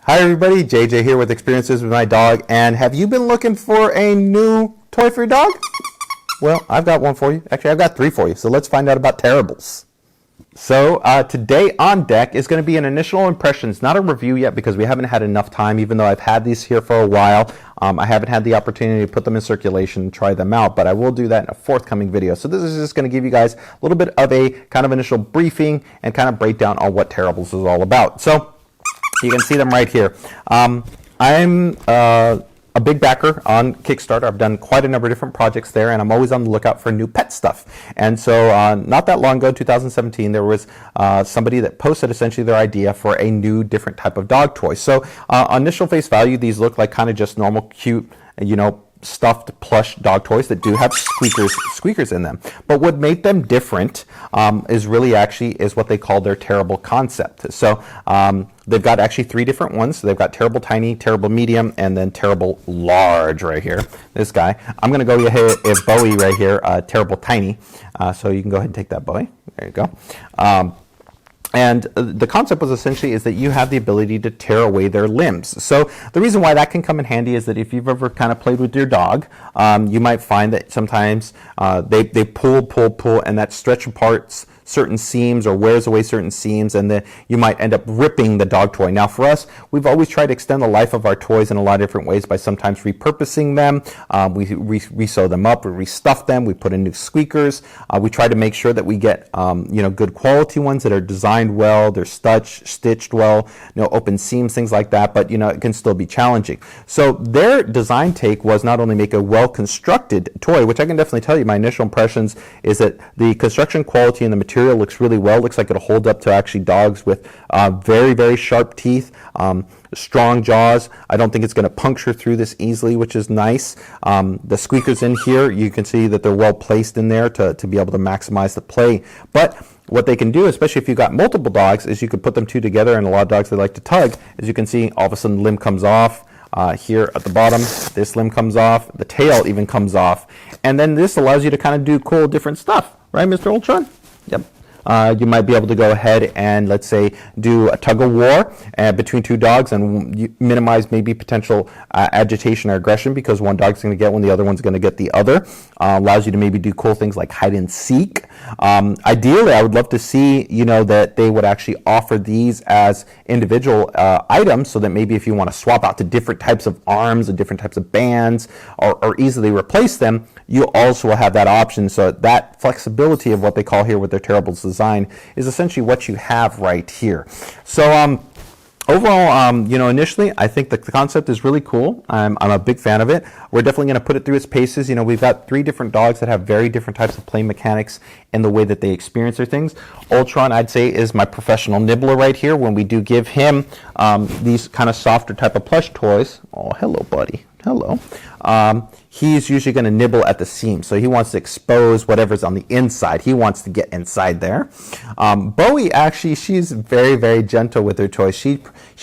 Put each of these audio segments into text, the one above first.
Hi everybody, JJ here with Experiences with My Dog, and have you been looking for a new toy for your dog? Well, I've got one for you. Actually, I've got three for you, so let's find out about Tearribles. So today on deck is going to be an initial impressions, not a review yet because we haven't had enough time, even though I've had these here for a while. I haven't had the opportunity to put them in circulation and try them out, but I will do that in a forthcoming video. So this is just going to give you guys a little bit of a kind of initial briefing and kind of breakdown on what Tearribles is all about. So you can see them right here. I'm a big backer on Kickstarter. I've done quite a number of different projects there, and I'm always on the lookout for new pet stuff. And so not that long ago, 2017, there was somebody that posted essentially their idea for a new different type of dog toy. So on initial face value, these look like kind of just normal, cute, stuffed plush dog toys that do have squeakers in them. But what made them different is what they call their Tearrible concept. So they've got actually three different ones. So they've got Tearrible Tiny, Tearrible Medium, and then Tearrible Large right here. This guy. I'm going to go ahead with Bowie right here, Tearrible Tiny. So you can go ahead and take that, Bowie. There you go. And the concept was essentially is that you have the ability to tear away their limbs. So the reason why that can come in handy is that if you've ever kind of played with your dog, you might find that sometimes they pull, and that stretch apart certain seams or wears away certain seams, and then you might end up ripping the dog toy. Now for us, we've always tried to extend the life of our toys in a lot of different ways by sometimes repurposing them. We sew them up, we restuff them, we put in new squeakers. We try to make sure that we get good quality ones that are designed well, they're stitched well, open seams, things like that, but it can still be challenging. So their design take was not only make a well-constructed toy, which I can definitely tell you my initial impressions is that the construction quality and the material looks really well. Looks like it'll hold up to actually dogs with very, very sharp teeth, strong jaws. I don't think it's going to puncture through this easily, which is nice. The squeakers in here, you can see that they're well placed in there to be able to maximize the play. But what they can do, especially if you've got multiple dogs, is you could put them two together, and a lot of dogs, they like to tug. As you can see, all of a sudden the limb comes off. Here at the bottom, this limb comes off, the tail even comes off, and then this allows you to kind of do cool different stuff, right, Mr. Ultron? Yep. You might be able to go ahead and, let's say, do a tug of war between two dogs and minimize maybe potential agitation or aggression because one dog's going to get one, the other one's going to get the other. Allows you to maybe do cool things like hide and seek. Ideally, I would love to see, that they would actually offer these as individual items so that maybe if you want to swap out to different types of arms and different types of bands or easily replace them, you also will have that option. So that flexibility of what they call here with their Tearribles design is essentially what you have right here. So overall, initially, I think the concept is really cool. I'm a big fan of it. We're definitely going to put it through its paces. We've got three different dogs that have very different types of play mechanics in the way that they experience their things. Ultron, I'd say, is my professional nibbler right here. When we do give him these kind of softer type of plush toys. Oh, hello, buddy. Hello. He's usually going to nibble at the seam. So he wants to expose whatever's on the inside. He wants to get inside there. Bowie, actually, she's very, very gentle with her toys. She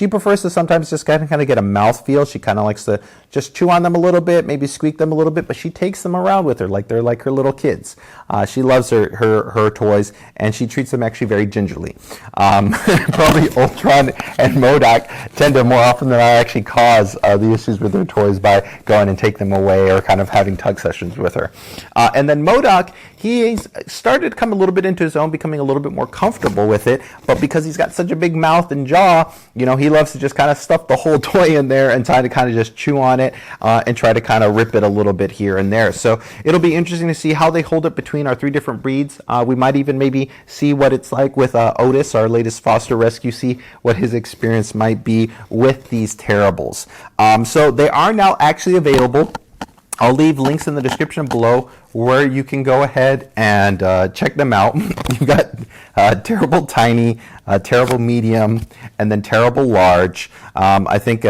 prefers to sometimes just kind of get a mouth feel. She kind of likes to just chew on them a little bit, maybe squeak them a little bit, but she takes them around with her like they're like her little kids. She loves her toys, and she treats them actually very gingerly. Probably Ultron and MODOK tend to more often than not actually cause the issues with their toys by going and take them away or kind of having tug sessions with her. And then MODOK, he's started to come a little bit into his own, becoming a little bit more comfortable with it, but because he's got such a big mouth and jaw, he loves to just kind of stuff the whole toy in there and try to kind of just chew on it and try to kind of rip it a little bit here and there. So it'll be interesting to see how they hold up between our three different breeds. We might even maybe see what it's like with Otis, our latest foster rescue, see what his experience might be with these Tearribles. So they are now actually available. I'll leave links in the description below where you can go ahead and check them out. You've got Tearrible Tiny, Tearrible Medium, and then Tearrible Large. I think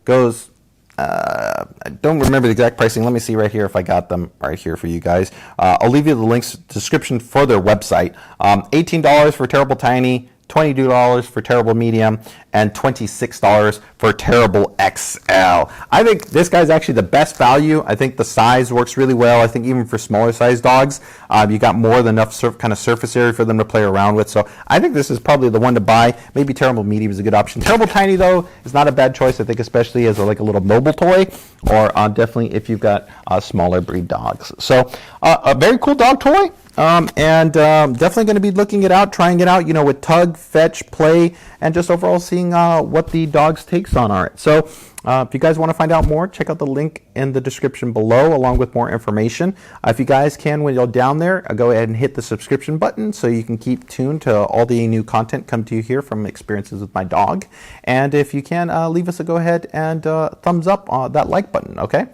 goes, I don't remember the exact pricing. Let me see right here if I got them right here for you guys. I'll leave you the links description for their website. $18 for Tearrible Tiny, $22 for Tearrible Medium, and $26 for Tearrible XL. I think this guy's actually the best value. I think the size works really well. I think even for smaller sized dogs, you got more than enough kind of surface area for them to play around with. So I think this is probably the one to buy. Maybe Tearrible Medium is a good option. Tearrible Tiny, though, is not a bad choice. I think especially as like a little mobile toy, or definitely if you've got smaller breed dogs. So a very cool dog toy. Definitely going to be looking it out, trying it out, with tug, fetch, play, and just overall seeing what the dog's takes on are. So if you guys want to find out more, check out the link in the description below along with more information. If you guys can, when you're down there, go ahead and hit the subscription button so you can keep tuned to all the new content come to you here from Experiences with My Dog. And if you can, leave us a go ahead and thumbs up that like button, okay?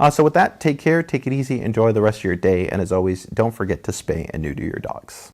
So with that, take care, take it easy, enjoy the rest of your day, and as always, don't forget to spay and neuter your dogs.